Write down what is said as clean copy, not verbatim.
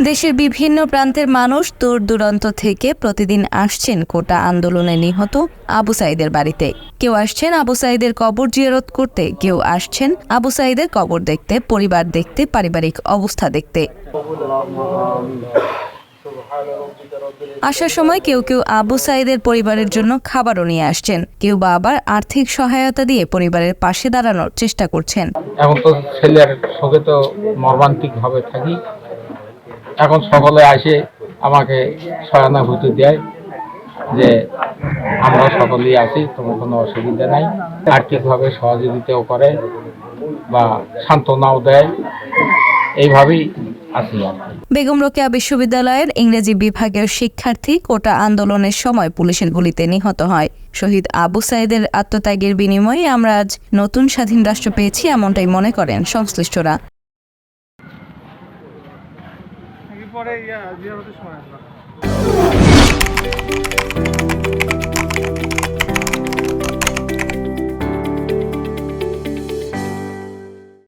দেশের বিভিন্ন প্রান্তের মানুষ দূর দূরান্ত থেকে প্রতিদিন আসছেন কোটা আন্দোলনে নিহত আবু সাঈদের বাড়িতে। কেউ আসছেন আবু সাঈদের কবর জিয়ারত করতে, কেউ আসছেন আবু সাঈদের কবর দেখতে, পরিবার দেখতে, পারিবারিক অবস্থা দেখতে। আসার সময় কেউ কেউ আবু সাঈদের পরিবারের জন্য খাবারও নিয়ে আসছেন, কেউ বা আবার আর্থিক সহায়তা দিয়ে পরিবারের পাশে দাঁড়ানোর চেষ্টা করছেন। এখন তো ছেলের সঙ্গে তো মর্মান্তিক ভাবে থাকি। এখন সকলে আসে আমাকে সহানুভূতি দেয় যে আমরা সকলেই আছি, তোমার কোনো অসুবিধা নাই। আর্থিকভাবে সহযোগিতাও করে বা সান্ত্বনাও দেয়, এইভাবেই আছি আর কি। বেগম রোকেয়া বিশ্ববিদ্যালয়ের ইংরেজি বিভাগের শিক্ষার্থী কোটা আন্দোলনের সময় পুলিশের গুলিতে নিহত হয়। শহীদ আবু সাঈদের আত্মত্যাগের বিনিময়ে আমরা আজ নতুন স্বাধীন রাষ্ট্র পেয়েছি, এমনটাই মনে করেন সংশ্লিষ্টরা।